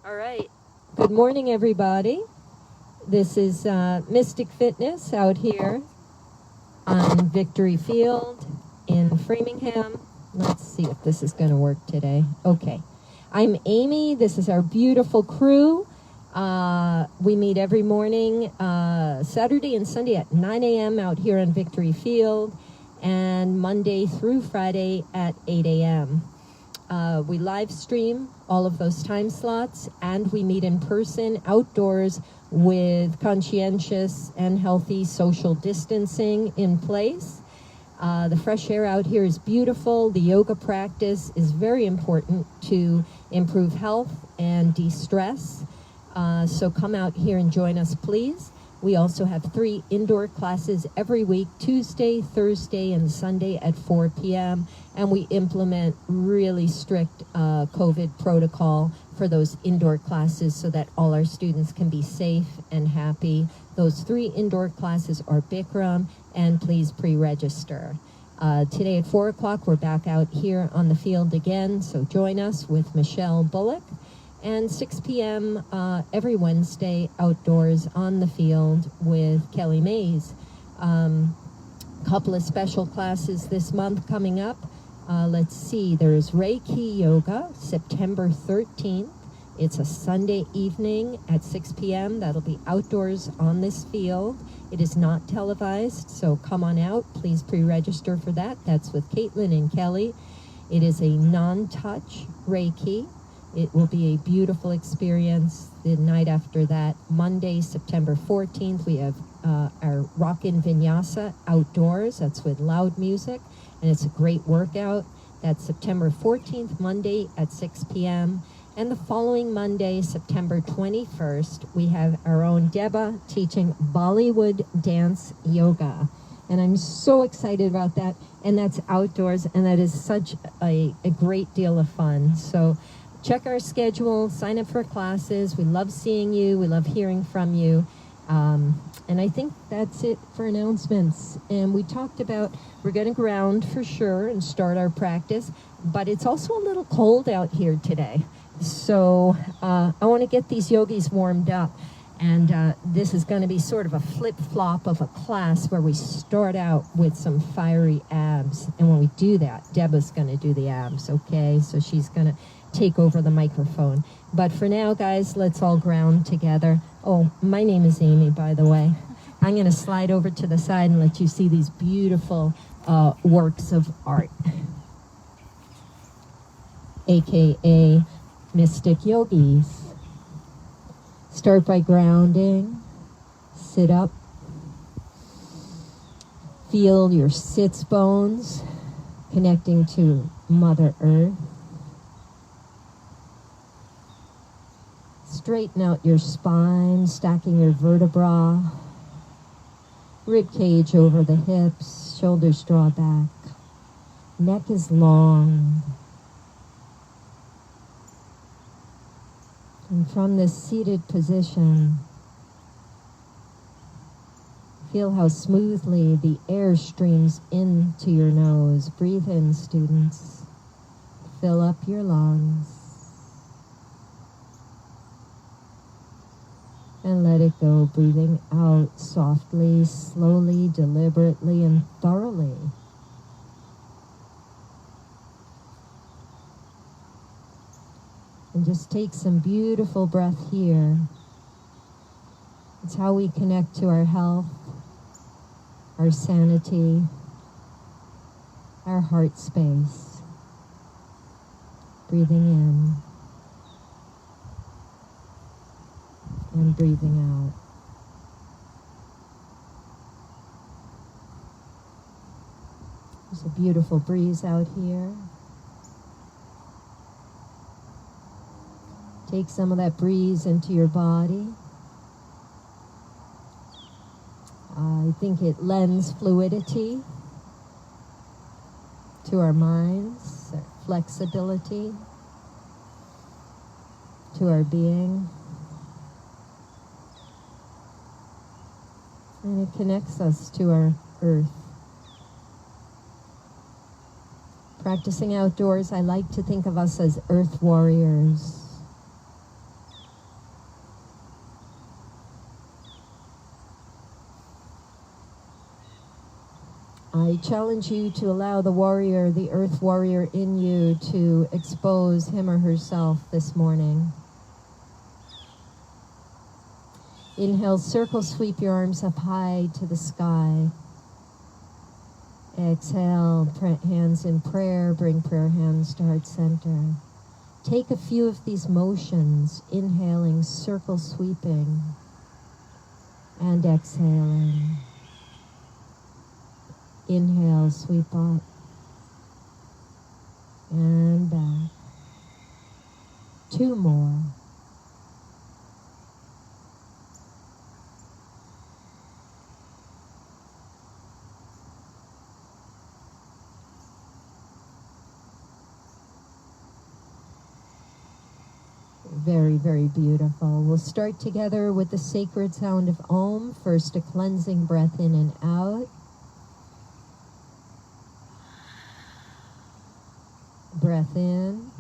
All right. Good morning, everybody. This is Mystic Fitness out here on Victory Field in Framingham. Let's see if this is going to work today. Okay. I'm Amy. This is our beautiful crew. We meet every morning, Saturday and Sunday at 9 a.m. out here on Victory Field, and Monday through Friday at 8 a.m. We live stream all of those time slots, and we meet in person outdoors with conscientious and healthy social distancing in place. The fresh air out here is beautiful. The yoga practice is very important to improve health and de-stress. So come out here and join us, please. We also have 3 indoor classes every week, Tuesday, Thursday, and Sunday at 4 p.m. And we implement really strict COVID protocol for those indoor classes so that all our students can be safe and happy. Those 3 indoor classes are Bikram, and please pre-register. Today at 4 o'clock, we're back out here on the field again, so join us with Michelle Bullock. And 6 p.m. Every Wednesday outdoors on the field with Kelly Mays. Couple of special classes this month coming up. Let's see, there's Reiki Yoga, September 13th. It's a Sunday evening at 6 p.m. That'll be outdoors on this field. It is not televised, so come on out. Please pre-register for that. That's with Caitlin and Kelly. It is a non-touch Reiki. It will be a beautiful experience. The night after that, Monday, September 14th, we have our Rockin' Vinyasa outdoors. That's with loud music, and it's a great workout. That's September 14th, Monday at 6 p.m. And the following Monday, September 21st, we have our own Deba teaching Bollywood dance yoga. And I'm so excited about that. And that's outdoors, and that is such a great deal of fun. So check our schedule, sign up for classes. We love seeing you. We love hearing from you. And I think that's it for announcements. And we talked about we're going to ground for sure and start our practice, but it's also a little cold out here today. So I want to get these yogis warmed up. And this is going to be sort of a flip-flop of a class where we start out with some fiery abs. And when we do that, Deba's going to do the abs, okay? So she's going to take over the microphone. But for now, guys, let's all ground together. Oh, my name is Amy, by the way. I'm going to slide over to the side and let you see these beautiful works of art, aka Mystic Yogis. Start by grounding. Sit up. Feel your sits bones connecting to Mother Earth. Straighten out your spine, stacking your vertebra. Rib cage over the hips, shoulders draw back. Neck is long. And from this seated position, feel how smoothly the air streams into your nose. Breathe in, students. Fill up your lungs. And let it go, breathing out softly, slowly, deliberately, and thoroughly. And just take some beautiful breath here. It's how we connect to our health, our sanity, our heart space. Breathing in and breathing out. There's a beautiful breeze out here. Take some of that breeze into your body. I think it lends fluidity to our minds, our flexibility to our being. And it connects us to our earth. Practicing outdoors, I like to think of us as earth warriors. I challenge you to allow the warrior, the earth warrior in you, to expose him or herself this morning. Inhale, circle, sweep your arms up high to the sky. Exhale, hands in prayer, bring prayer hands to heart center. Take a few of these motions, inhaling, circle sweeping, and exhaling. Inhale, sweep up, and back. 2 more. Very, very beautiful. We'll start together with the sacred sound of Om. First, a cleansing breath in and out. Breath in.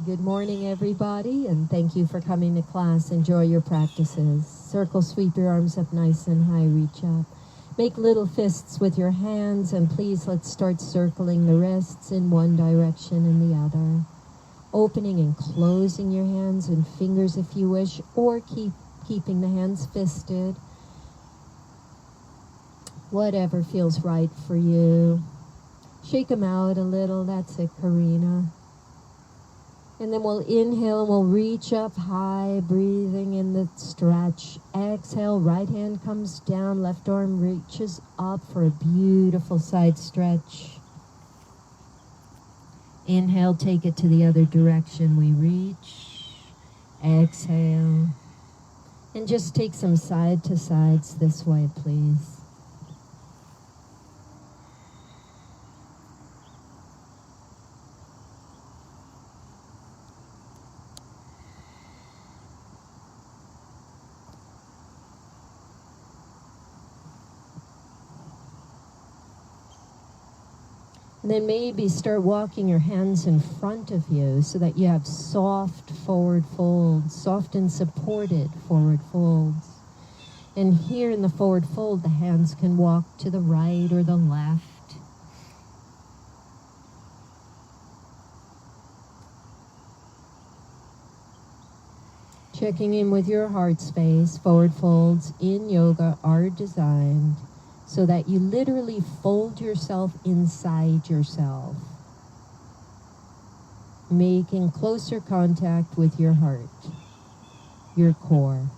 Good morning, everybody, and thank you for coming to class. Enjoy your practices. Circle, sweep your arms up nice and high, reach up. Make little fists with your hands, and please let's start circling the wrists in one direction and the other. Opening and closing your hands and fingers if you wish, or keeping the hands fisted. Whatever feels right for you. Shake them out a little. That's it, Karina. And then we'll inhale and we'll reach up high, breathing in the stretch. Exhale, right hand comes down, left arm reaches up for a beautiful side stretch. Inhale, take it to the other direction. We reach. Exhale. And just take some side to sides this way, please. And then maybe start walking your hands in front of you so that you have soft forward folds, soft and supported forward folds. And here in the forward fold, the hands can walk to the right or the left. Checking in with your heart space. Forward folds in yoga are designed so that you literally fold yourself inside yourself, making closer contact with your heart, your core.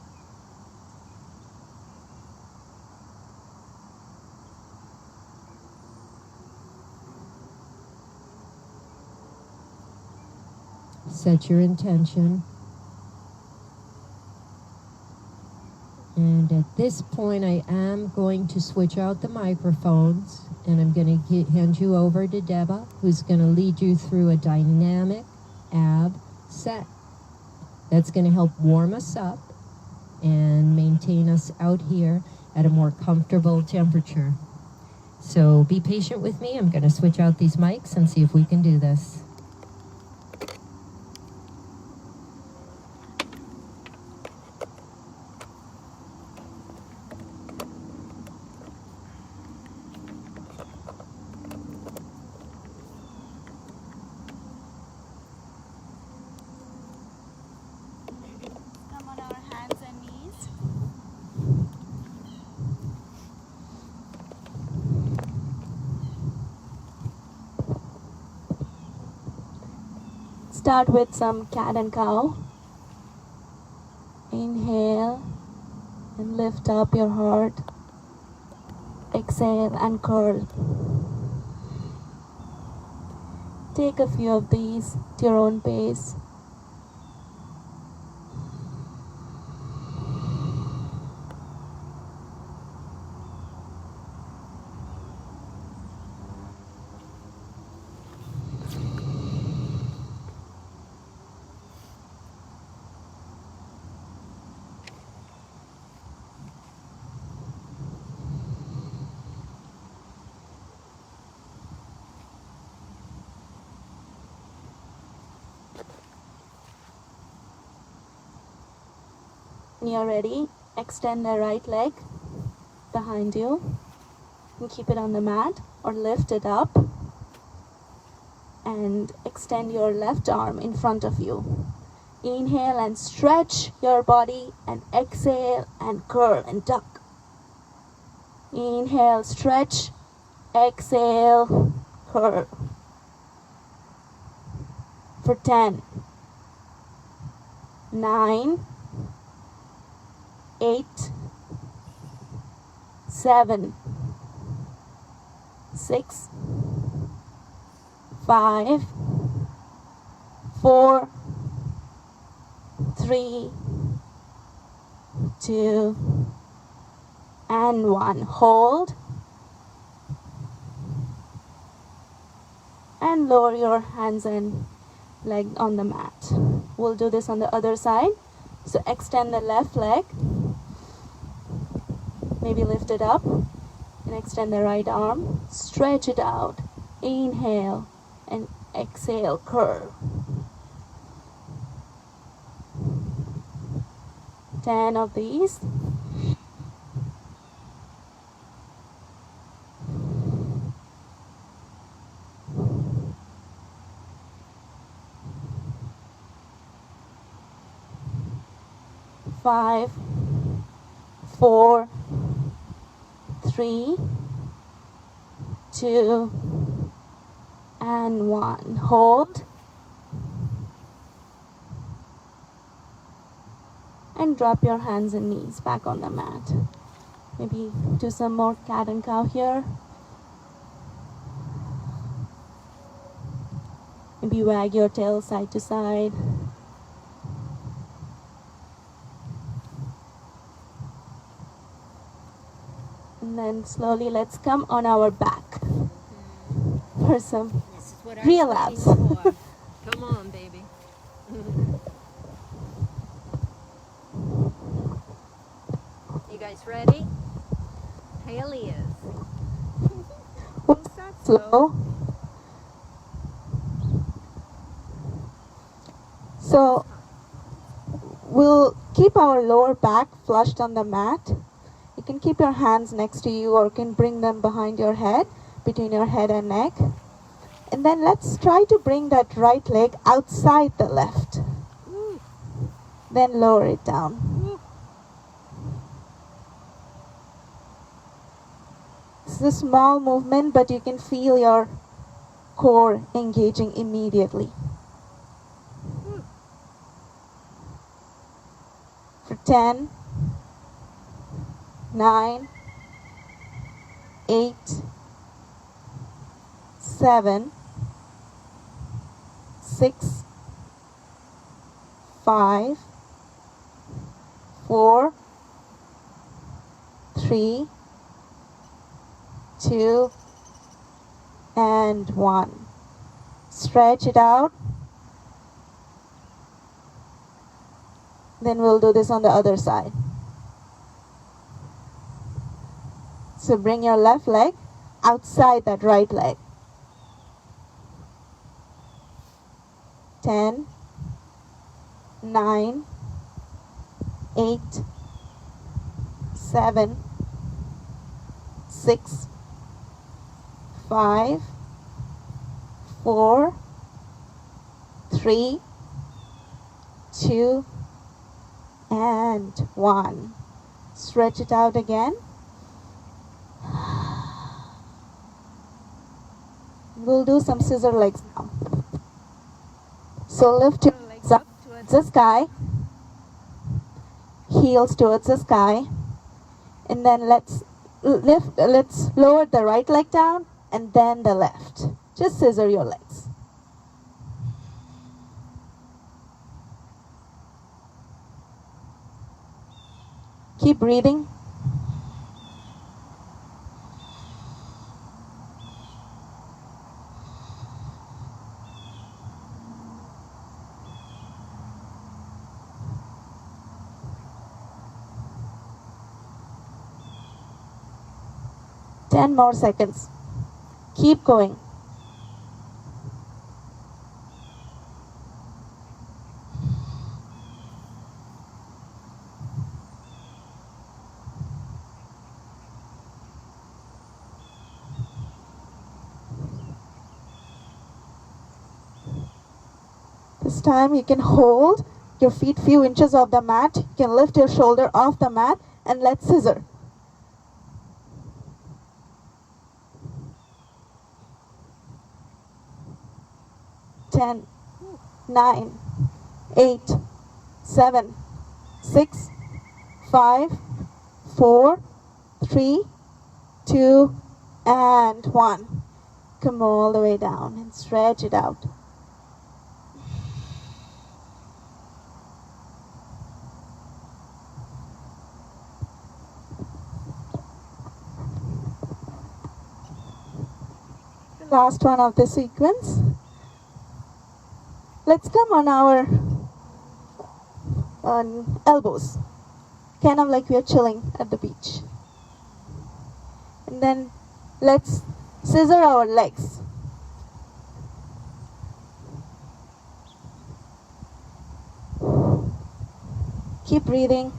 Set your intention. And at this point, I am going to switch out the microphones, and I'm going to hand you over to Deba, who's going to lead you through a dynamic ab set. That's going to help warm us up and maintain us out here at a more comfortable temperature. So be patient with me. I'm going to switch out these mics and see if we can do this. Start with some cat and cow. Inhale and lift up your heart. Exhale and curl. Take a few of these at your own pace. When you're ready, extend the right leg behind you and keep it on the mat, or lift it up and extend your left arm in front of you. Inhale and stretch your body, and exhale and curl and tuck. Inhale, stretch, exhale, curl. For 10, 9, 8, 7, 6, 5, 4, 3, 2, and 1. Hold. And lower your hands and leg on the mat. We'll do this on the other side. So extend the left leg. Maybe lift it up. And extend the right arm. Stretch it out. Inhale and exhale, curl. 10 of these. Five, 4, 3, 2, and 1. Hold. And drop your hands and knees back on the mat. Maybe do some more cat and cow here. Maybe wag your tail side to side. And then slowly let's come on our back for some real abs. Come on, baby. You guys ready? Haley is. We'll start slow. So we'll keep our lower back flushed on the mat. You can keep your hands next to you, or you can bring them behind your head, between your head and neck. And then let's try to bring that right leg outside the left. Then lower it down. It's a small movement, but you can feel your core engaging immediately. For 10, 9, 8, 7, 6, 5, 4, 3, 2, and 1. Stretch it out. Then we'll do this on the other side. So bring your left leg outside that right leg. 10, 9, 8, 7, 6, 5, 4, 3, 2, and 1. Stretch it out again. We'll do some scissor legs now. So lift your legs up towards the sky, heels towards the sky, and then let's lower the right leg down and then the left. Just scissor your legs. Keep breathing. Ten more seconds. Keep going. This time you can hold your feet few inches off the mat. You can lift your shoulder off the mat and let's scissor. Ten, 9, 8, 7, 6, 5, 4, 3, 2, and 1. Come all the way down and stretch it out. The last one of the sequence. Let's come on our elbows, kind of like we are chilling at the beach. And then let's scissor our legs. Keep breathing.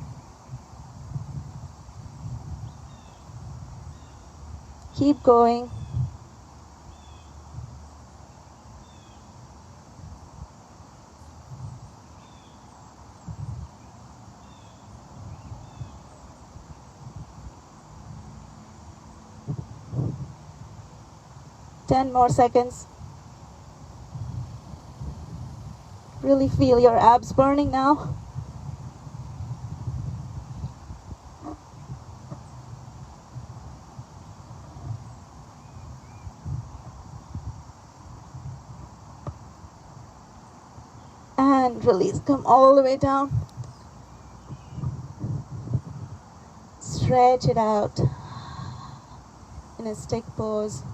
Keep going. Ten more seconds. Really feel your abs burning now. And release. Come all the way down. Stretch it out in a stick pose.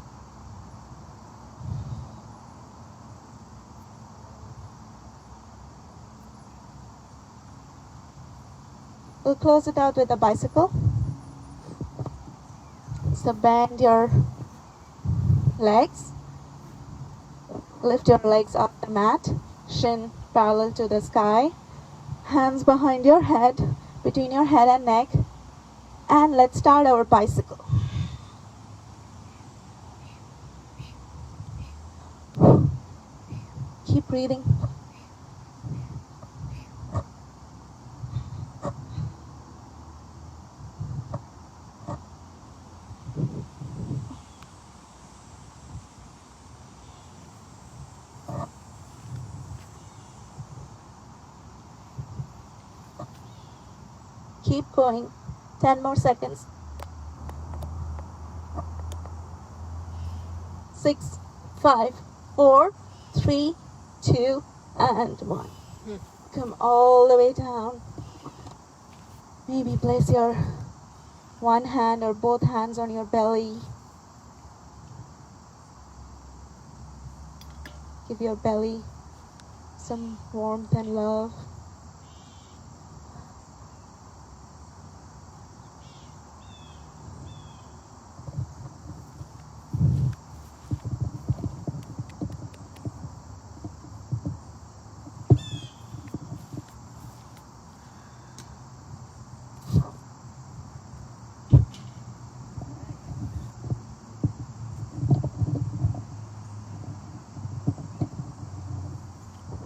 We'll close it out with a bicycle. So bend your legs. Lift your legs off the mat. Shin parallel to the sky. Hands behind your head, between your head and neck. And let's start our bicycle. Keep breathing. Keep going. 10 more seconds. 6, 5, 4, 3, 2, and 1. Come all the way down. Maybe place your one hand or both hands on your belly. Give your belly some warmth and love.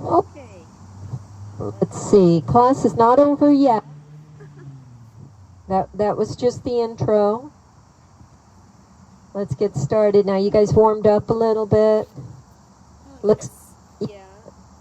Okay. Let's see. Class is not over yet. That was just the intro. Let's get started now. You guys warmed up a little bit.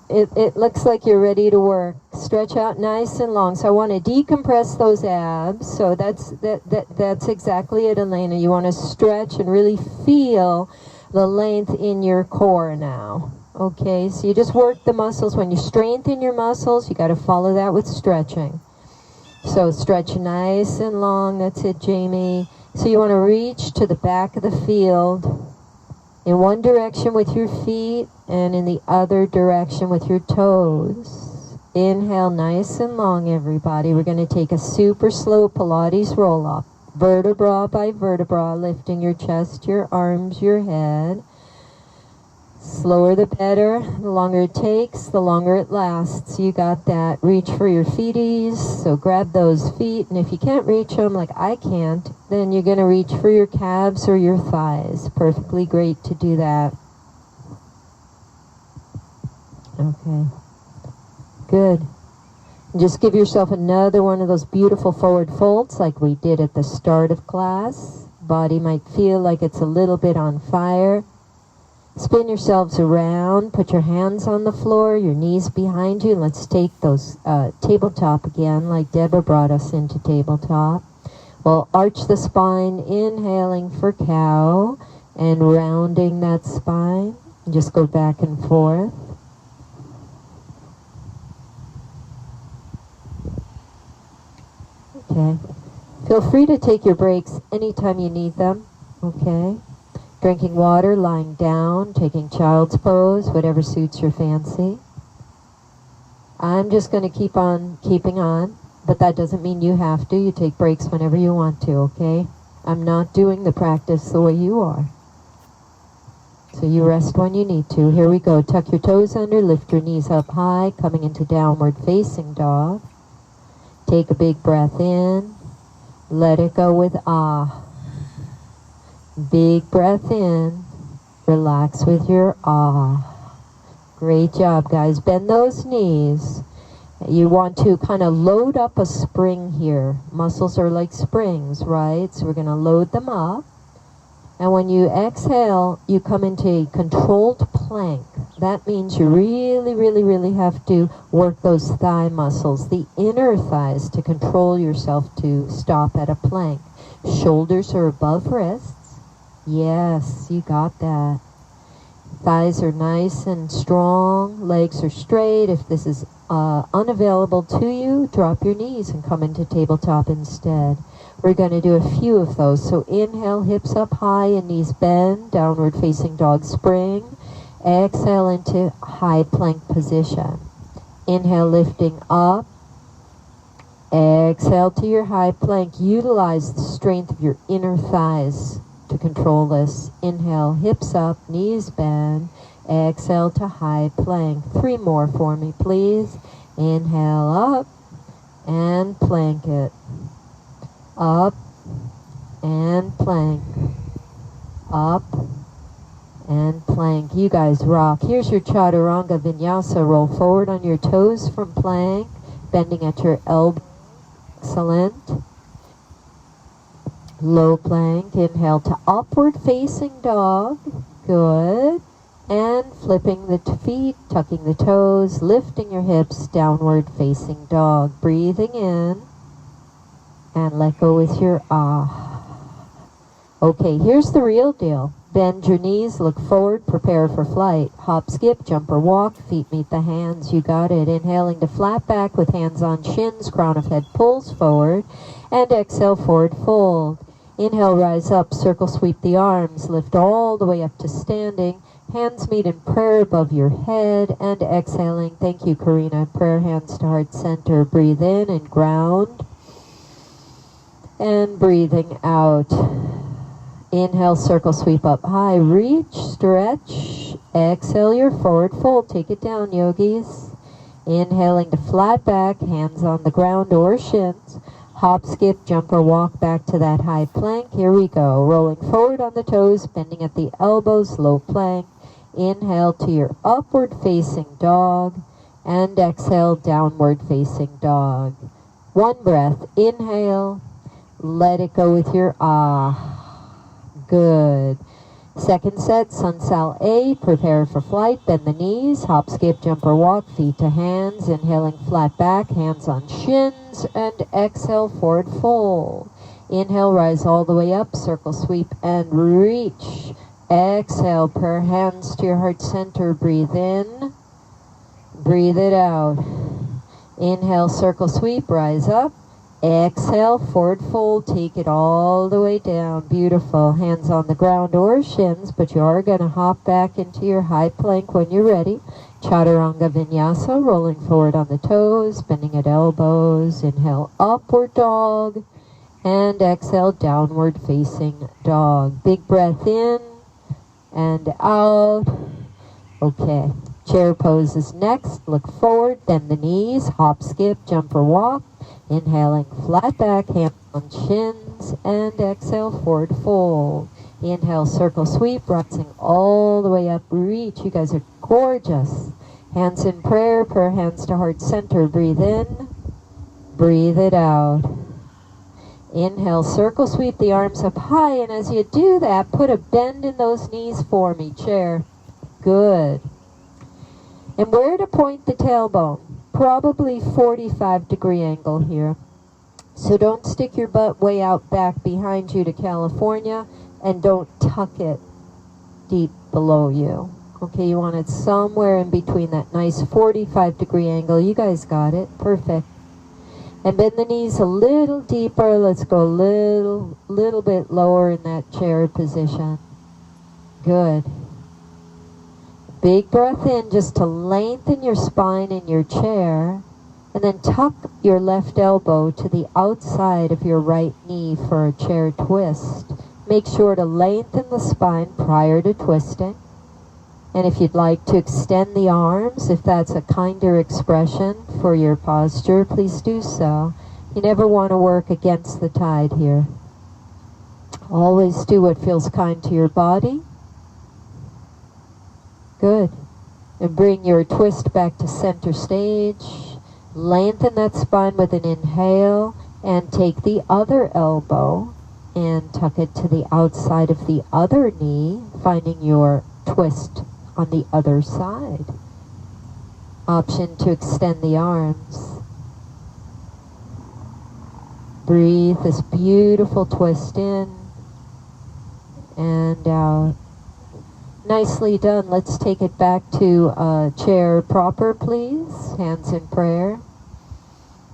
It looks like you're ready to work. Stretch out nice and long. So I want to decompress those abs. So that's exactly it, Elena. You want to stretch and really feel the length in your core now. Okay, so you just work the muscles. When you strengthen your muscles, you got to follow that with stretching. So stretch nice and long. That's it, Jamie. So you want to reach to the back of the field in one direction with your feet and in the other direction with your toes. Inhale nice and long, everybody. We're going to take a super slow Pilates roll-up. Vertebra by vertebra, lifting your chest, your arms, your head. Slower the better. The longer it takes, the longer it lasts. You got that. Reach for your feeties. So grab those feet. And if you can't reach them, like I can't, then you're going to reach for your calves or your thighs. Perfectly great to do that. Okay. Good. Just give yourself another one of those beautiful forward folds like we did at the start of class. Body might feel like it's a little bit on fire. Spin yourselves around. Put your hands on the floor, your knees behind you. Let's take those tabletop again, like Deba brought us into tabletop. We'll arch the spine, inhaling for cow, and rounding that spine. Just go back and forth. Okay. Feel free to take your breaks anytime you need them. Okay. Drinking water, lying down, taking child's pose, whatever suits your fancy. I'm just going to keep on keeping on, but that doesn't mean you have to. You take breaks whenever you want to, okay? I'm not doing the practice the way you are. So you rest when you need to. Here we go. Tuck your toes under, lift your knees up high, coming into downward facing dog. Take a big breath in. Let it go with ah. Big breath in. Relax with your ah. Great job, guys. Bend those knees. You want to kind of load up a spring here. Muscles are like springs, right? So we're going to load them up. And when you exhale, you come into a controlled plank. That means you really, really, really have to work those thigh muscles, the inner thighs, to control yourself to stop at a plank. Shoulders are above wrists. Yes, you got that. Thighs are nice and strong. Legs are straight. If this is unavailable to you, drop your knees and come into tabletop instead. We're going to do a few of those. So inhale, hips up high and knees bend, downward facing dog spring. Exhale into high plank position. Inhale, lifting up. Exhale to your high plank. Utilize the strength of your inner thighs to control this. Inhale, hips up, knees bend. Exhale to high plank. 3 more for me, please. Inhale up and plank it. Up and plank. Up and plank. You guys rock. Here's your Chaturanga Vinyasa. Roll forward on your toes from plank, bending at your elbow. Excellent. Low plank. Inhale to upward facing dog. Good. And flipping the feet, tucking the toes, lifting your hips, downward facing dog. Breathing in. And let go with your ah. Okay, here's the real deal. Bend your knees, look forward, prepare for flight. Hop, skip, jump or walk, feet meet the hands. You got it. Inhaling to flat back with hands on shins, crown of head pulls forward. And exhale, forward fold. Inhale, rise up, circle sweep the arms, lift all the way up to standing. Hands meet in prayer above your head. And exhaling, thank you, Karina. Prayer hands to heart center. Breathe in and ground. And breathing out. Inhale, circle sweep up high. Reach, stretch. Exhale your forward fold. Take it down, yogis. Inhaling to flat back, hands on the ground or shins. Hop, skip, jump or walk back to that high plank. Here we go. Rolling forward on the toes, bending at the elbows, low plank. Inhale to your upward facing dog. And exhale, downward facing dog. 1 breath. Inhale. Let it go with your ah. Good. Second set, sun sal A. Prepare for flight. Bend the knees. Hop, skip, jump or walk. Feet to hands. Inhaling flat back. Hands on shins. And exhale, forward fold. Inhale, rise all the way up. Circle sweep and reach. Exhale, prayer hands to your heart center. Breathe in. Breathe it out. Inhale, circle sweep. Rise up. Exhale, forward fold, take it all the way down. Beautiful. Hands on the ground or shins, but you are going to hop back into your high plank when you're ready. Chaturanga Vinyasa, rolling forward on the toes, bending at elbows. Inhale, upward dog, and exhale, downward facing dog. Big breath in and out. Okay. Chair pose is next. Look forward, bend the knees, hop, skip, jump or walk. Inhaling flat back, hands on shins, and exhale, forward fold. Inhale, circle sweep, rising all the way up, reach. You guys are gorgeous. Hands in prayer, prayer hands to heart center. Breathe in, breathe it out. Inhale, circle sweep the arms up high, and as you do that, put a bend in those knees for me, chair. Good. And where to point the tailbone? Probably 45-degree angle here. So don't stick your butt way out back behind you to California, and don't tuck it deep below you. Okay, you want it somewhere in between that nice 45-degree angle. You guys got it. Perfect. And bend the knees a little deeper. Let's go a little bit lower in that chair position. Good. Big breath in just to lengthen your spine in your chair. And then tuck your left elbow to the outside of your right knee for a chair twist. Make sure to lengthen the spine prior to twisting. And if you'd like to extend the arms, if that's a kinder expression for your posture, please do so. You never want to work against the tide here. Always do what feels kind to your body. Good. And bring your twist back to center stage. Lengthen that spine with an inhale, and take the other elbow and tuck it to the outside of the other knee, finding your twist on the other side. Option to extend the arms. Breathe this beautiful twist in and out. Nicely done. Let's take it back to chair proper, please. Hands in prayer.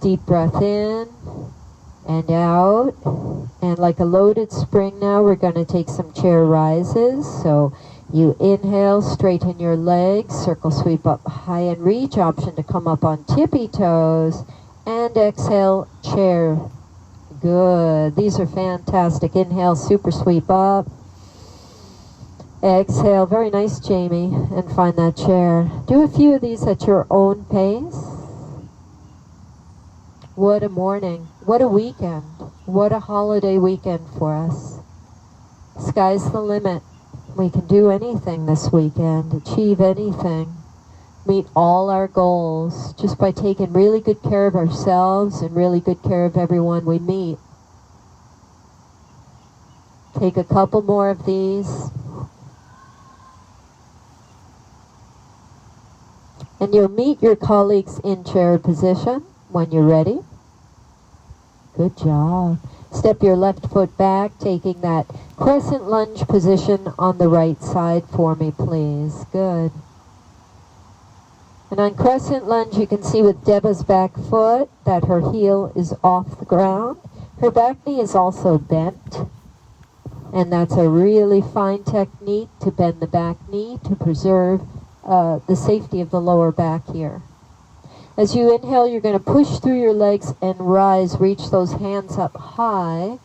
Deep breath in and out. And like a loaded spring now, we're going to take some chair rises. So you inhale, straighten your legs, circle sweep up high and reach. Option to come up on tippy toes. And exhale, chair. Good. These are fantastic. Inhale, super sweep up. Exhale, very nice, Jamie, and find that chair. Do a few of these at your own pace. What a morning. What a weekend. What a holiday weekend for us. Sky's the limit. We can do anything this weekend, achieve anything, meet all our goals just by taking really good care of ourselves and really good care of everyone we meet. Take a couple more of these. And you'll meet your colleagues in chair position when you're ready. Good job. Step your left foot back, taking that crescent lunge position on the right side for me, please. Good. And on crescent lunge, you can see with Deba's back foot that her heel is off the ground. Her back knee is also bent. And that's a really fine technique to bend the back knee to preserve the safety of the lower back here. As you inhale, you're going to push through your legs and rise, reach those hands up high.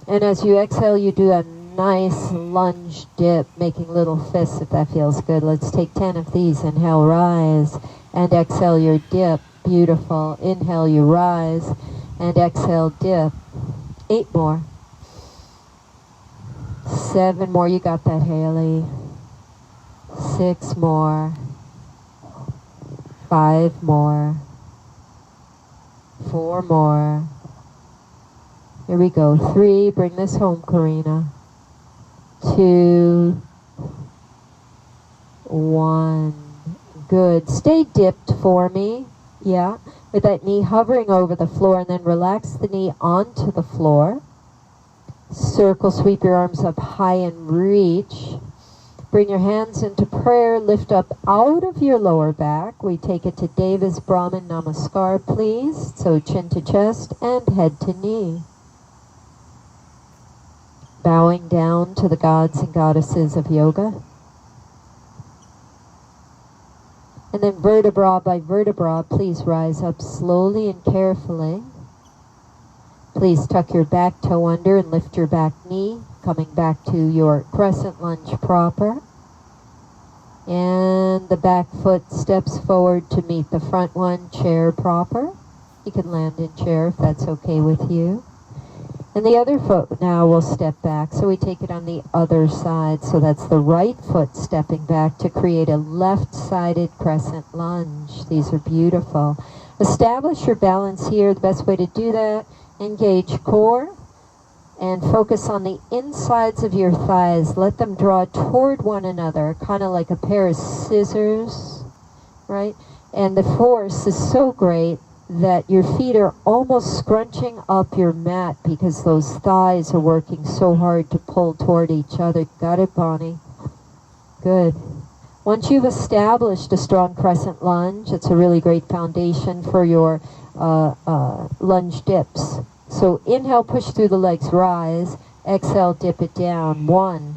And as you exhale, you do a nice lunge dip, making little fists if that feels good. Let's take 10 of these. Inhale, rise, and exhale your dip. Beautiful. Inhale, you rise, and exhale, dip. 8 more. 7 more. You got that, Haley. 6 more. 5 more. 4 more. Here we go. 3. Bring this home, Karina. 2. 1. Good. Stay dipped for me. Yeah. With that knee hovering over the floor, and then relax the knee onto the floor. Circle, sweep your arms up high and reach. Bring your hands into prayer. Lift up out of your lower back. We take it to Deva's Brahman Namaskar, please. So chin to chest and head to knee. Bowing down to the gods and goddesses of yoga. And then vertebra by vertebra, please rise up slowly and carefully. Please tuck your back toe under and lift your back knee, coming back to your crescent lunge proper. And the back foot steps forward to meet the front one, chair proper. You can land in chair if that's okay with you. And the other foot now will step back. So we take it on the other side. So that's the right foot stepping back to create a left-sided crescent lunge. These are beautiful. Establish your balance here. The best way to do that, engage core and focus on the insides of your thighs. Let them draw toward one another, kind of like a pair of scissors, right? And the force is so great that your feet are almost scrunching up your mat because those thighs are working so hard to pull toward each other. Got it, Bonnie? Good. Once you've established a strong crescent lunge, it's a really great foundation for your lunge dips. So inhale, push through the legs, rise. Exhale, dip it down. 1,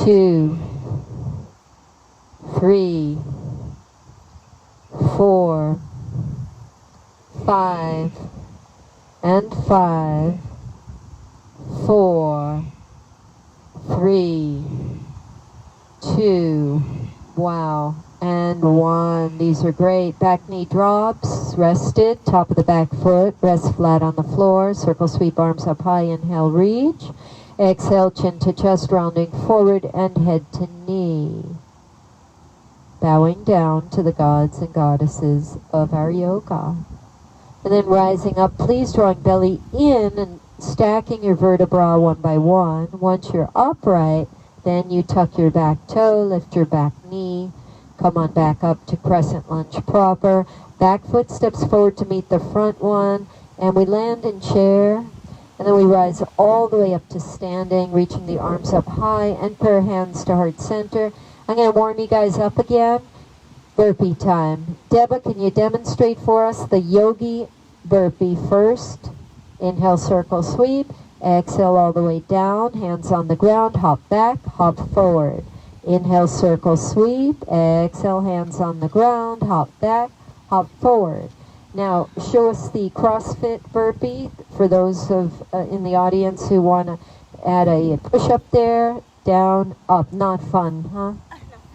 2, 3, 4, 5, and 5, 4, 3, 2, wow, and 1. These are great. Back knee drops, rested, top of the back foot, rest flat on the floor, circle sweep arms up high, inhale, reach. Exhale, chin to chest, rounding forward and head to knee. Bowing down to the gods and goddesses of our yoga. And then rising up, please drawing belly in and stacking your vertebra one by one. Once you're upright, then you tuck your back toe, lift your back knee, come on back up to crescent lunge proper. Back foot steps forward to meet the front one, and we land in chair. And then we rise all the way up to standing, reaching the arms up high and pair hands to heart center. I'm going to warm you guys up again. Burpee time. Deba, can you demonstrate for us the Yogi Burpee first? Inhale, circle sweep. Exhale all the way down. Hands on the ground. Hop back, hop forward. Inhale, circle sweep. Exhale, hands on the ground. Hop back, hop forward. Now, show us the CrossFit burpee for those of in the audience who want to add a push-up there. Down, up. Not fun, huh?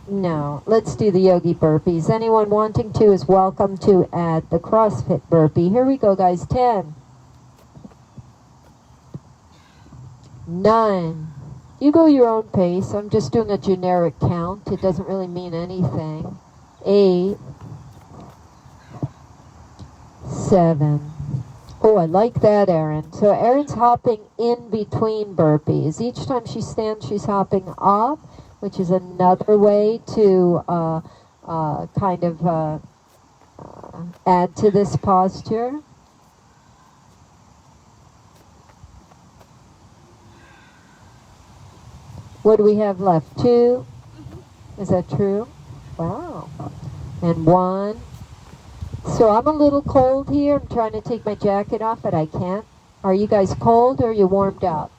No. Let's do the Yogi Burpees. Anyone wanting to is welcome to add the CrossFit burpee. Here we go, guys. 10. 9. You go your own pace. I'm just doing a generic count. It doesn't really mean anything. 8. 7. Oh, I like that, Erin. So Erin's hopping in between burpees. Each time she stands, she's hopping up, which is another way to add to this posture. What do we have left? 2? Is that true? Wow. And 1. So I'm a little cold here. I'm trying to take my jacket off, but I can't. Are you guys cold or are you warmed up?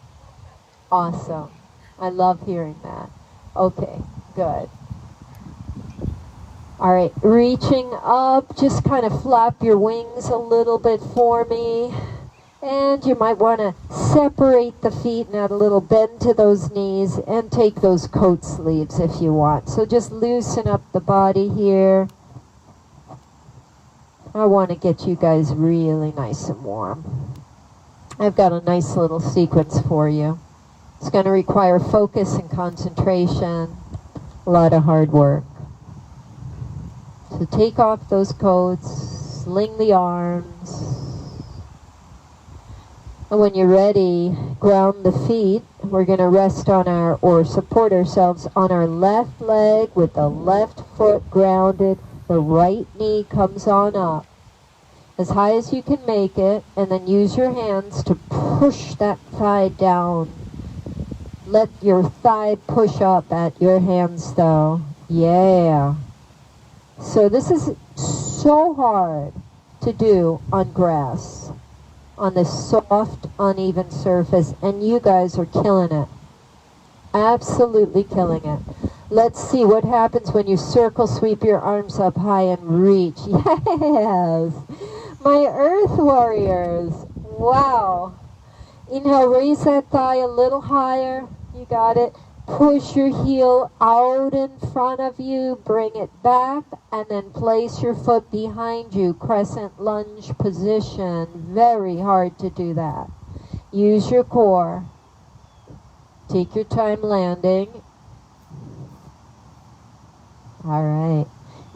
Awesome. I love hearing that. Okay, good. All right, reaching up, just kind of flap your wings a little bit for me. And you might want to separate the feet and add a little bend to those knees and take those coat sleeves if you want. So just loosen up the body here. I want to get you guys really nice and warm. I've got a nice little sequence for you. It's going to require focus and concentration, a lot of hard work. So take off those coats, sling the arms. And when you're ready, ground the feet. We're going to rest on our, or support ourselves on our left leg with the left foot grounded. The right knee comes on up as high as you can make it, and then use your hands to push that thigh down. Let your thigh push up at your hands though. Yeah. So this is so hard to do on grass, on this soft, uneven surface, and you guys are killing it. Absolutely killing it. Let's see what happens when you circle sweep your arms up high and reach. Yes! My earth warriors! Wow! Inhale, raise that thigh a little higher. You got it. Push your heel out in front of you, bring it back, and then place your foot behind you. Crescent lunge position. Very hard to do that. Use your core. Take your time landing. All right.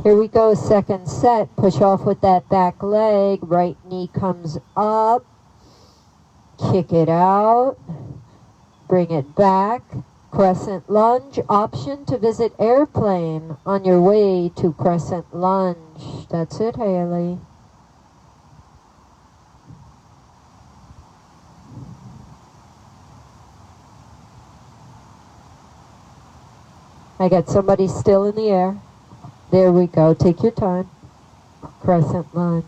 Here we go, second set. Push off with that back leg. Right knee comes up. Kick it out. Bring it back. Crescent lunge. Option to visit airplane on your way to crescent lunge. That's it, Haley. I got somebody still in the air. There we go. Take your time. Crescent lunge.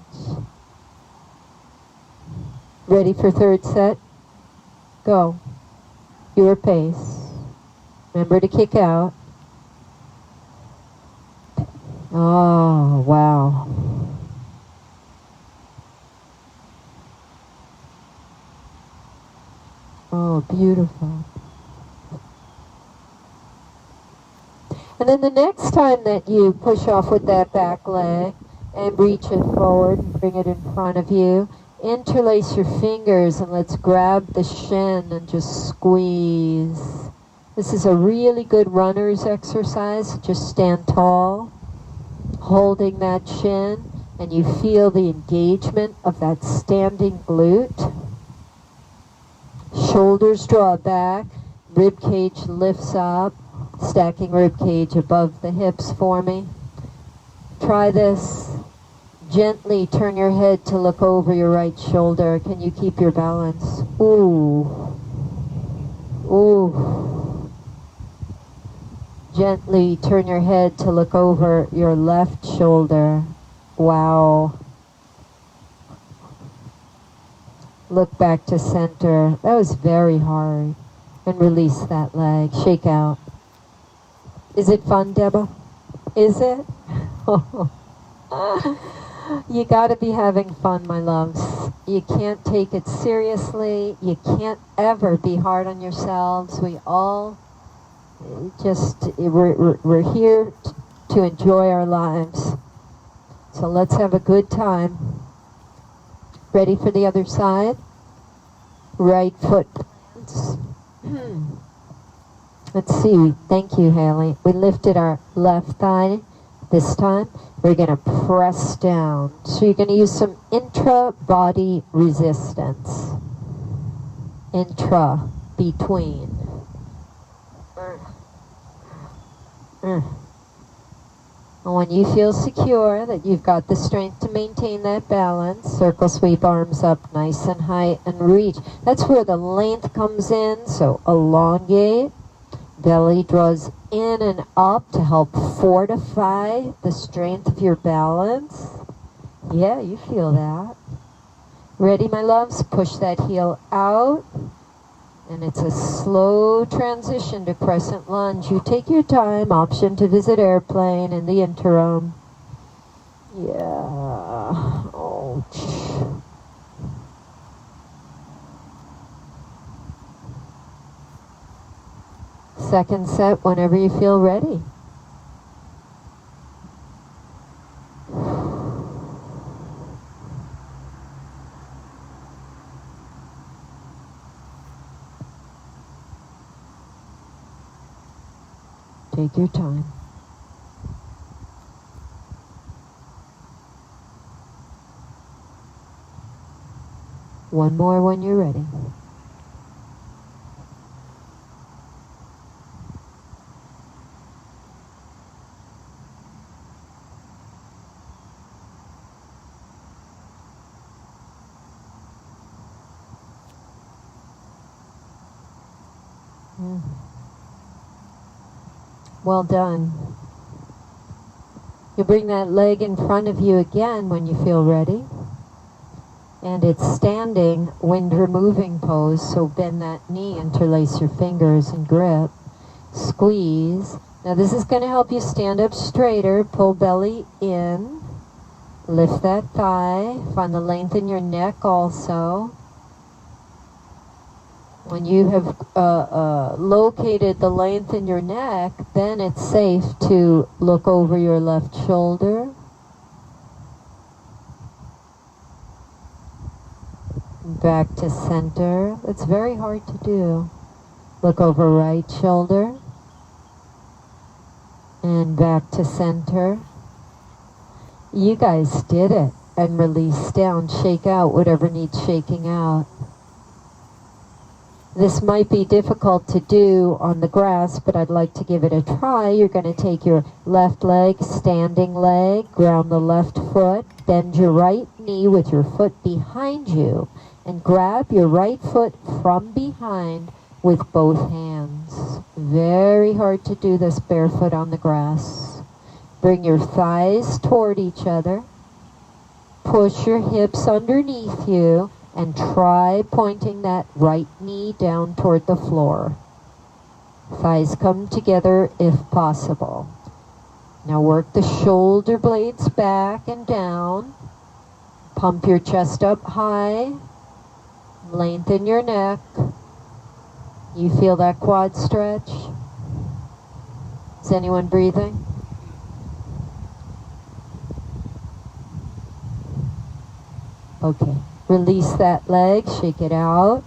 Ready for third set? Go. Your pace. Remember to kick out. Oh, wow. Oh, beautiful. And then the next time that you push off with that back leg and reach it forward and bring it in front of you, interlace your fingers and let's grab the shin and just squeeze. This is a really good runner's exercise. Just stand tall, holding that shin, and you feel the engagement of that standing glute. Shoulders draw back, rib cage lifts up, stacking rib cage above the hips for me. Try this. Gently turn your head to look over your right shoulder. Can you keep your balance? Ooh. Ooh. Gently turn your head to look over your left shoulder. Wow. Look back to center. That was very hard. And release that leg. Shake out. Is it fun, Deba? Is it? You gotta be having fun, my loves. You can't take it seriously. You can't ever be hard on yourselves. We all we're here to enjoy our lives. So let's have a good time. Ready for the other side? Right foot. Let's see. Thank you, Haley. We lifted our left thigh this time. We're going to press down. So you're going to use some intra-body resistance. Intra, between. And when you feel secure that you've got the strength to maintain that balance, circle sweep arms up nice and high and reach. That's where the length comes in, so elongate. Belly draws in and up to help fortify the strength of your balance. Yeah, you feel that. Ready, my loves? Push that heel out. And it's a slow transition to crescent lunge. You take your time. Option to visit airplane in the interim. Yeah. Ouch. Second set whenever you feel ready. Take your time. One more when you're ready. Well done. You bring that leg in front of you again when you feel ready. And it's standing, wind removing pose, so bend that knee, interlace your fingers and grip. Squeeze. Now this is going to help you stand up straighter. Pull belly in. Lift that thigh. Find the length in your neck also. When you have located the length in your neck, then it's safe to look over your left shoulder. Back to center. It's very hard to do. Look over right shoulder. And back to center. You guys did it. And release down. Shake out whatever needs shaking out. This might be difficult to do on the grass, but I'd like to give it a try. You're going to take your left leg, standing leg, ground the left foot, bend your right knee with your foot behind you, and grab your right foot from behind with both hands. Very hard to do this barefoot on the grass. Bring your thighs toward each other. Push your hips underneath you. And try pointing that right knee down toward the floor. Thighs come together if possible. Now work the shoulder blades back and down. Pump your chest up high. Lengthen your neck. You feel that quad stretch? Is anyone breathing? Okay. Release that leg, shake it out.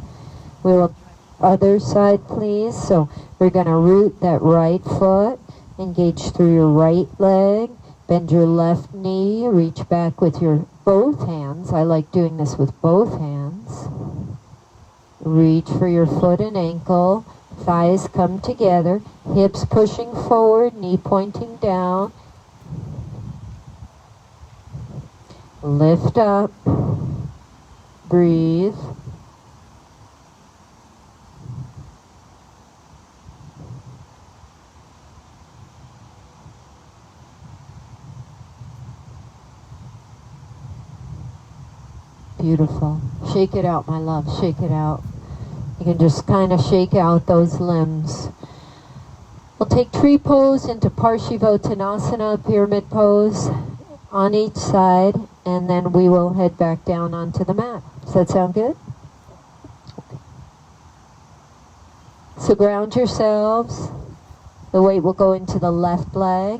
We will, other side please. So we're going to root that right foot, engage through your right leg, bend your left knee, reach back with your both hands. I like doing this with both hands. Reach for your foot and ankle, thighs come together, hips pushing forward, knee pointing down. Lift up. Breathe. Beautiful. Shake it out, my love. Shake it out. You can just kind of shake out those limbs. We'll take tree pose into Parshiba Tanasana, pyramid pose on each side, and then we will head back down onto the mat. Does that sound good? So ground yourselves. The weight will go into the left leg.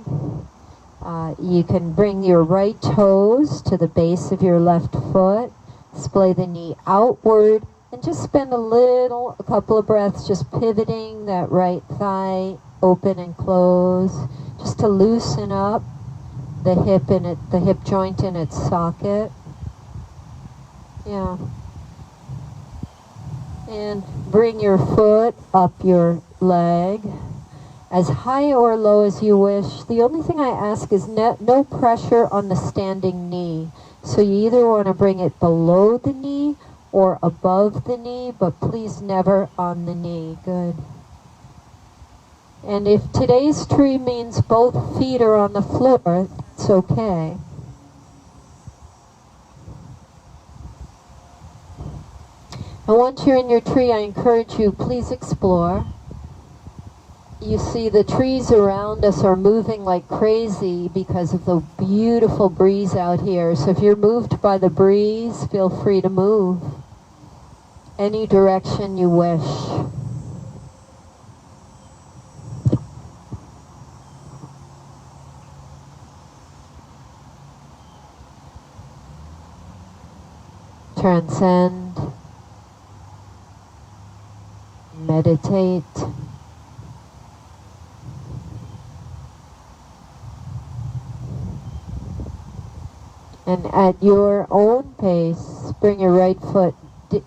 You can bring your right toes to the base of your left foot. Splay the knee outward and just spend a couple of breaths just pivoting that right thigh open and close, just to loosen up the hip joint in its socket. Yeah. And bring your foot up your leg, as high or low as you wish. The only thing I ask is no pressure on the standing knee. So you either want to bring it below the knee or above the knee, but please never on the knee. Good. And if today's tree means both feet are on the floor, it's okay. And once you're in your tree, I encourage you, please explore. You see the trees around us are moving like crazy because of the beautiful breeze out here. So if you're moved by the breeze, feel free to move any direction you wish. Transcend. Meditate. And at your own pace, bring your right foot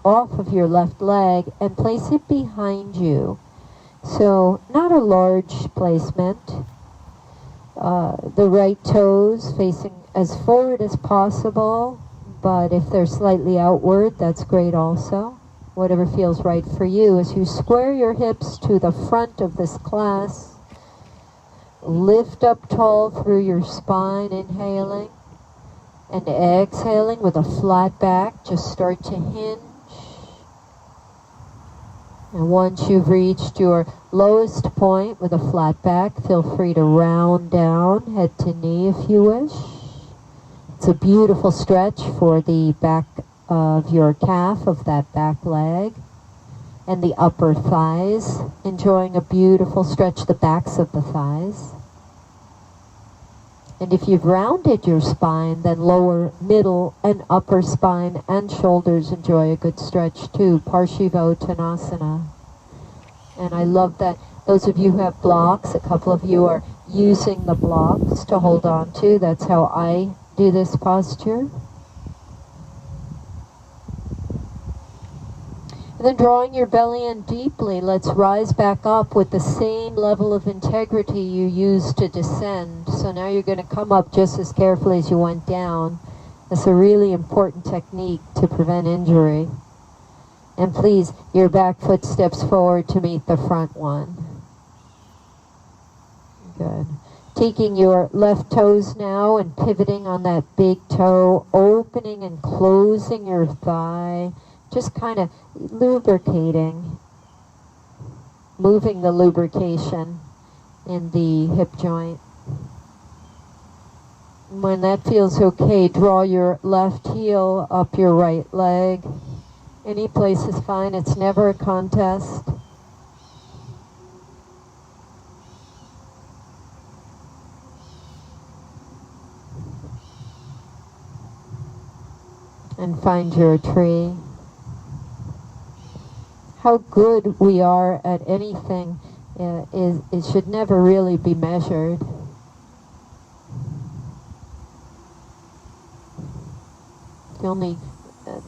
off of your left leg and place it behind you. So, not a large placement. The right toes facing as forward as possible, but if they're slightly outward, that's great also. Whatever feels right for you. As you square your hips to the front of this class, lift up tall through your spine, inhaling. And exhaling with a flat back, just start to hinge. And once you've reached your lowest point with a flat back, feel free to round down, head to knee if you wish. It's a beautiful stretch for the back of your calf of that back leg. and the upper thighs, enjoying a beautiful stretch, the backs of the thighs. And if you've rounded your spine, then lower, middle, and upper spine and shoulders enjoy a good stretch too. Parshiba Tanasana. And I love that those of you who have blocks, a couple of you are using the blocks to hold on to. That's how I do this posture. And then drawing your belly in deeply, let's rise back up with the same level of integrity you used to descend. So now you're going to come up just as carefully as you went down. That's a really important technique to prevent injury. And please, your back foot steps forward to meet the front one. Good. Taking your left toes now and pivoting on that big toe, opening and closing your thigh. Just kind of lubricating, moving the lubrication in the hip joint. When that feels okay, draw your left heel up your right leg. Any place is fine, it's never a contest. And find your tree. How good we are at anything it should never really be measured. The only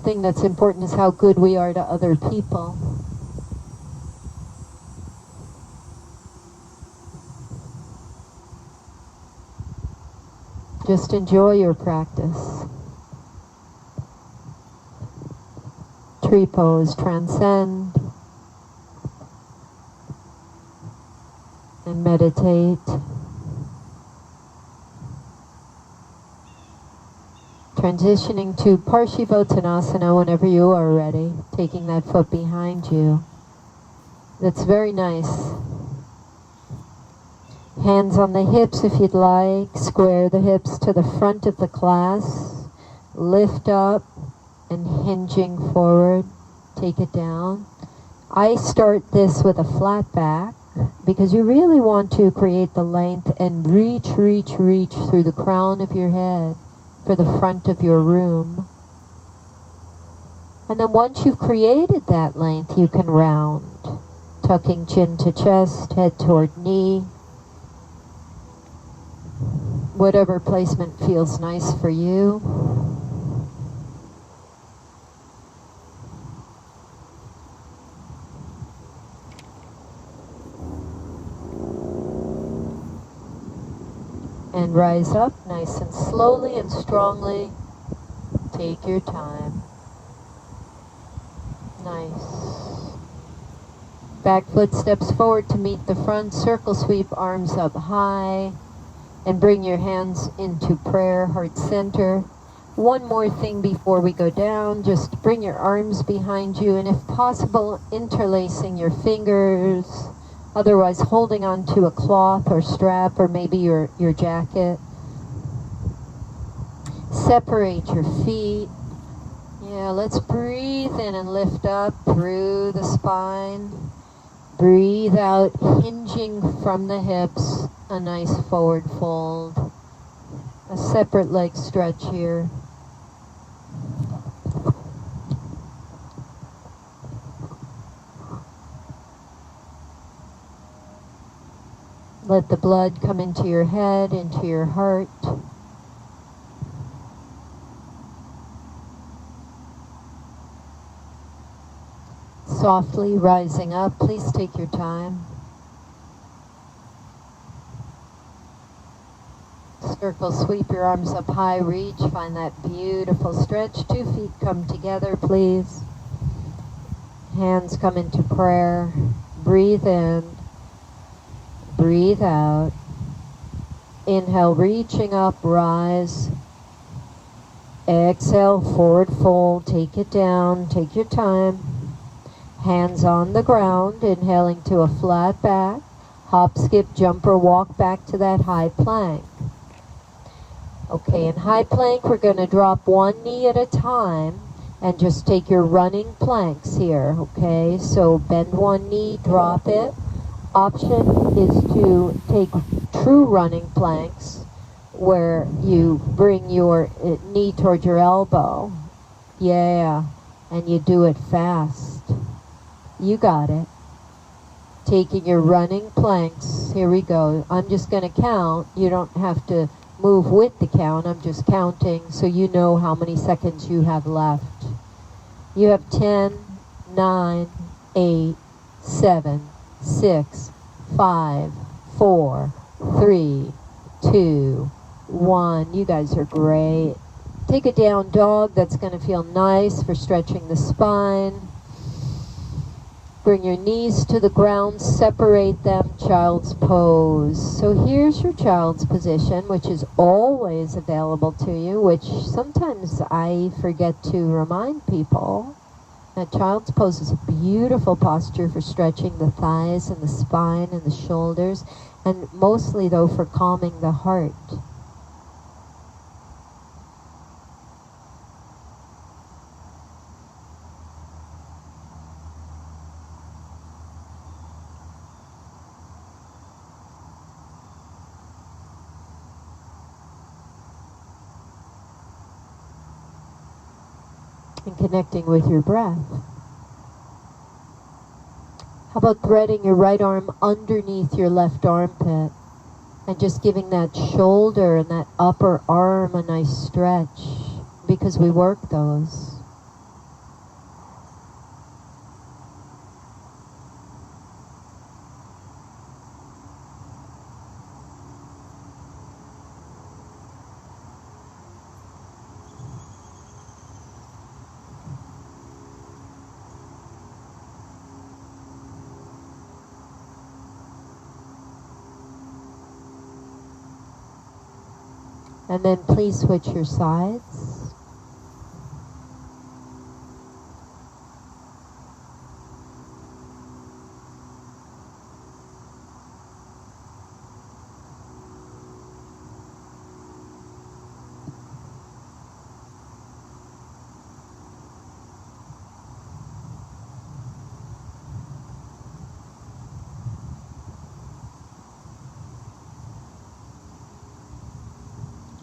thing that's important is how good we are to other people. Just enjoy your practice. Tree pose, transcend. And meditate. Transitioning to Parshiba Tanasana whenever you are ready, taking that foot behind you. That's very nice. Hands on the hips if you'd like. Square the hips to the front of the class. Lift up and hinging forward. Take it down. I start this with a flat back, because you really want to create the length and reach through the crown of your head for the front of your room. And then once you've created that length, you can round, tucking chin to chest, head toward knee. Whatever placement feels nice for you. And rise up nice and slowly and strongly. Take your time. Nice. Back foot steps forward to meet the front. Circle sweep, arms up high. And bring your hands into prayer, heart center. One more thing before we go down. Just bring your arms behind you, and if possible, interlacing your fingers. Otherwise, holding on to a cloth or strap or maybe your jacket. Separate your feet. Yeah, let's breathe in and lift up through the spine. Breathe out, hinging from the hips. A nice forward fold. A separate leg stretch here. Let the blood come into your head, into your heart. Softly rising up. Please take your time. Circle, sweep your arms up high, reach, find that beautiful stretch. 2 feet come together, please. Hands come into prayer. Breathe in. Breathe out. Inhale, reaching up, rise. Exhale, forward fold, take it down, take your time. Hands on the ground, inhaling to a flat back. Hop, skip, jump, or walk back to that high plank. Okay, in high plank, we're going to drop one knee at a time. And just take your running planks here, okay? So bend one knee, drop it. Option is to take true running planks where you bring your knee towards your elbow. Yeah, and you do it fast. You got it. Taking your running planks. Here we go. I'm just going to count. You don't have to move with the count. I'm just counting so you know how many seconds you have left. You have 10, 9, 8, 7, 6, 5, 4, 3, 2, 1. You guys are great. Take a down dog. That's going to feel nice for stretching the spine. Bring your knees to the ground, separate them, child's pose. So here's your child's position, which is always available to you, which sometimes I forget to remind people. That child's pose is a beautiful posture for stretching the thighs and the spine and the shoulders, and mostly though for calming the heart. And connecting with your breath. How about threading your right arm underneath your left armpit and just giving that shoulder and that upper arm a nice stretch, because we work those. And then please switch your sides.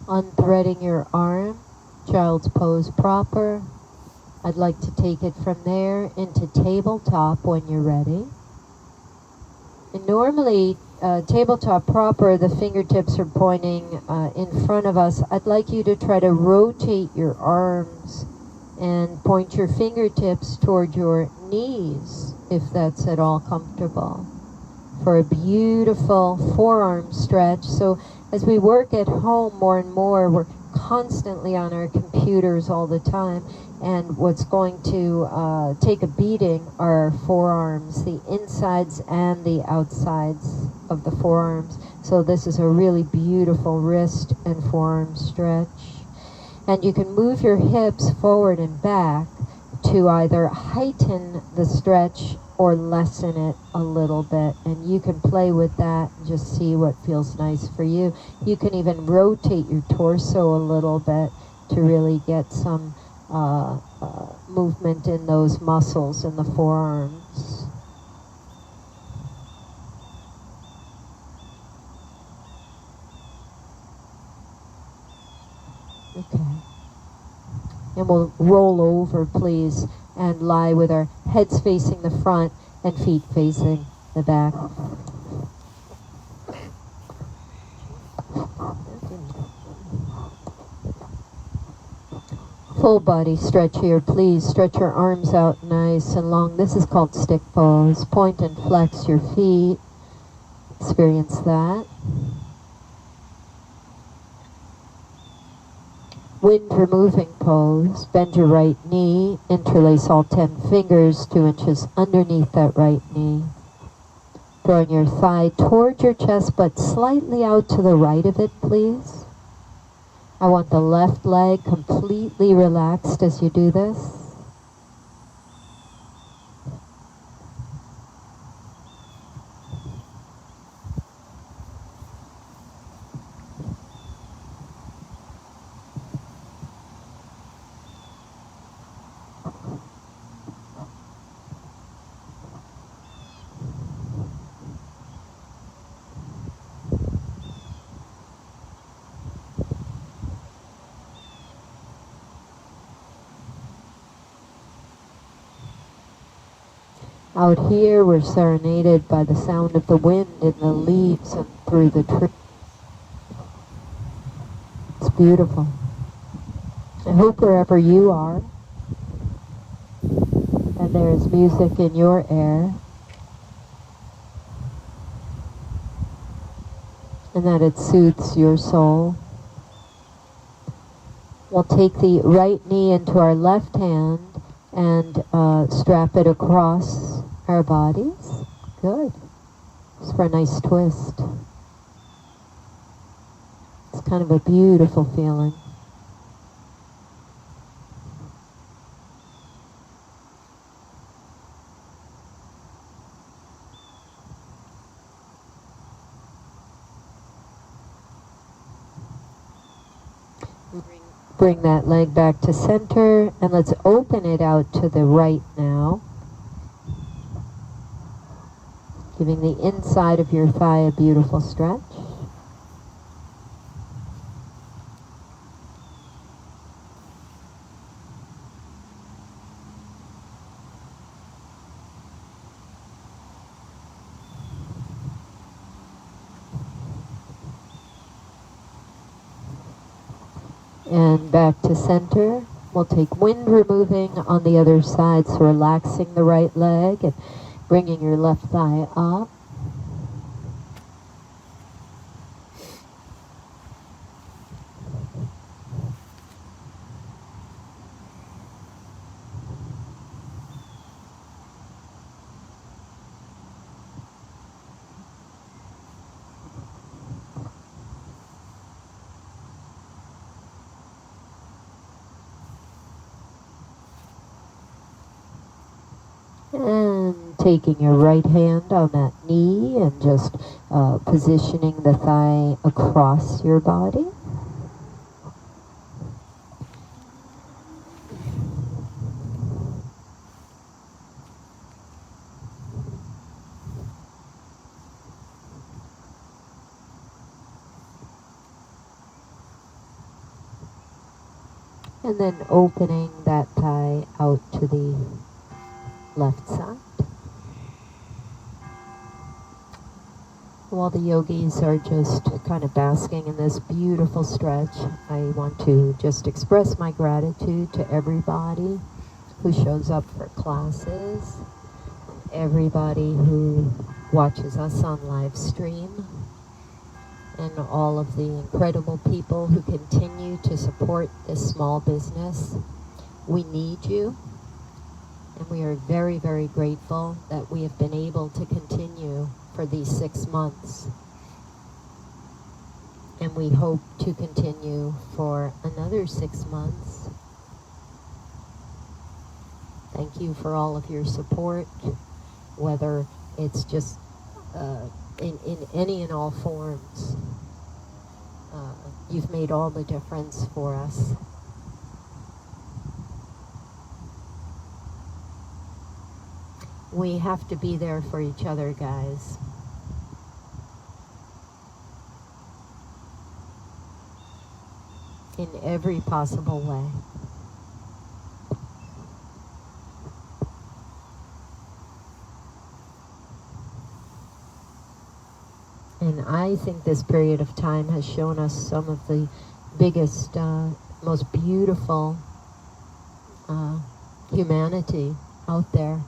Unthreading your arm, child's pose proper. I'd like to take it from there into tabletop when you're ready. And normally, tabletop proper, the fingertips are pointing in front of us. I'd like you to try to rotate your arms and point your fingertips toward your knees, if that's at all comfortable, for a beautiful forearm stretch. So as we work at home more and more, we're constantly on our computers all the time, and what's going to take a beating are our forearms, the insides and the outsides of the forearms. So this is a really beautiful wrist and forearm stretch. And you can move your hips forward and back to either heighten the stretch or lessen it a little bit, and you can play with that and just see what feels nice for you. You can even rotate your torso a little bit to really get some movement in those muscles in the forearms. Okay. And we'll roll over, please, and lie with our heads facing the front and feet facing the back. Full body stretch here, please. Stretch your arms out nice and long. This is called stick pose. Point and flex your feet. Experience that. Wind removing pose. Bend your right knee. Interlace all 10 fingers 2 inches underneath that right knee. Drawing your thigh toward your chest but slightly out to the right of it, please. I want the left leg completely relaxed as you do this. Out here, we're serenaded by the sound of the wind in the leaves and through the trees. It's beautiful. I hope wherever you are, and there is music in your air, and that it soothes your soul. We'll take the right knee into our left hand and strap it across our bodies. Good. Just for a nice twist. It's kind of a beautiful feeling. Bring that leg back to center, and let's open it out to the right now. Giving the inside of your thigh a beautiful stretch. And back to center. We'll take wind removing on the other side, so relaxing the right leg and bringing your left thigh up. And taking your right hand on that knee and just positioning the thigh across your body. And then opening that thigh out to the left side. While the yogis are just kind of basking in this beautiful stretch, I want to just express my gratitude to everybody who shows up for classes, everybody who watches us on live stream, and all of the incredible people who continue to support this small business. We need you. And we are very, very grateful that we have been able to continue for these 6 months. And we hope to continue for another 6 months. Thank you for all of your support, whether it's just in any and all forms. You've made all the difference for us. We have to be there for each other, guys. In every possible way. And I think this period of time has shown us some of the biggest, most beautiful humanity out there.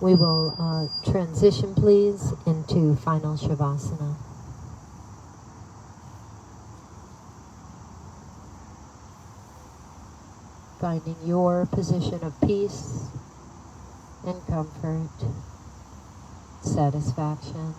We will transition, please, into final Shavasana. Finding your position of peace and comfort, satisfaction.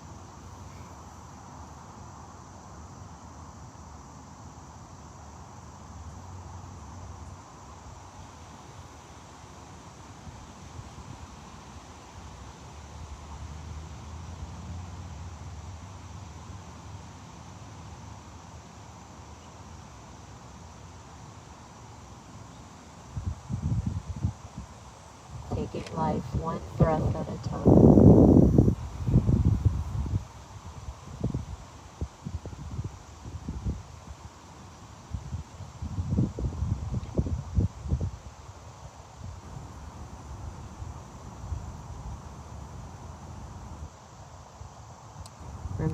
Taking life one breath at a time.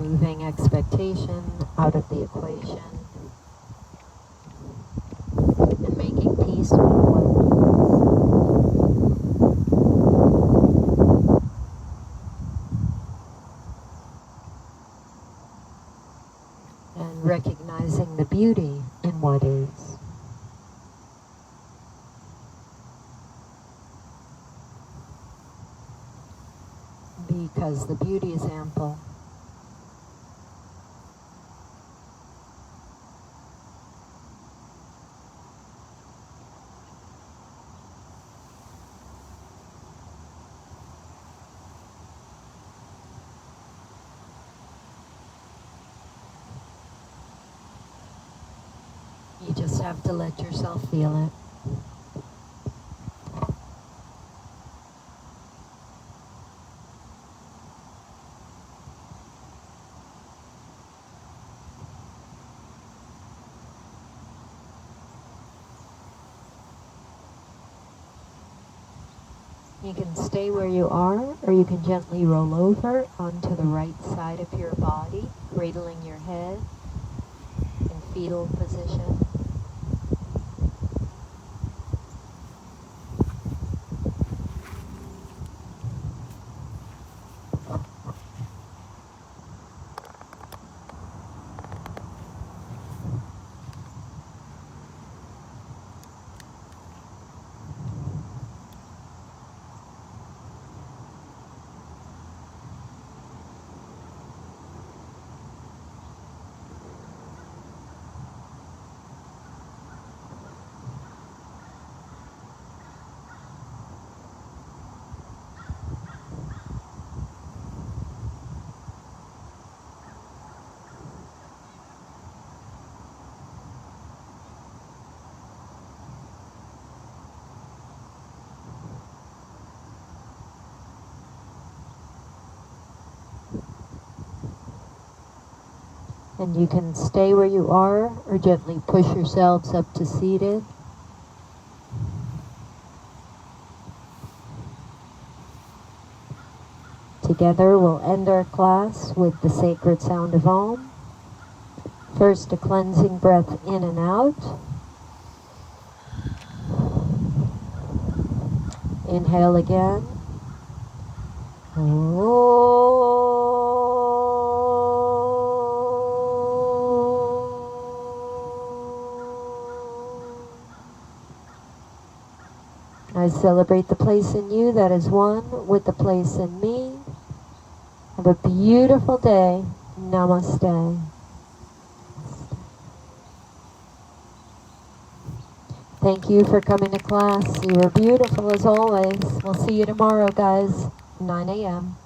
removing expectation out of the equation and making peace with what is. And recognizing the beauty in what is. Because the beauty is ample. You just have to let yourself feel it. You can stay where you are, or you can gently roll over onto the right side of your body, cradling your head in fetal position. And you can stay where you are or gently push yourselves up to seated. Together we'll end our class with the sacred sound of Om. First, a cleansing breath in and out. Inhale again. I celebrate the place in you that is one with the place in me. Have a beautiful day. Namaste. Thank you for coming to class. You were beautiful as always. We'll see you tomorrow, guys. 9 a.m.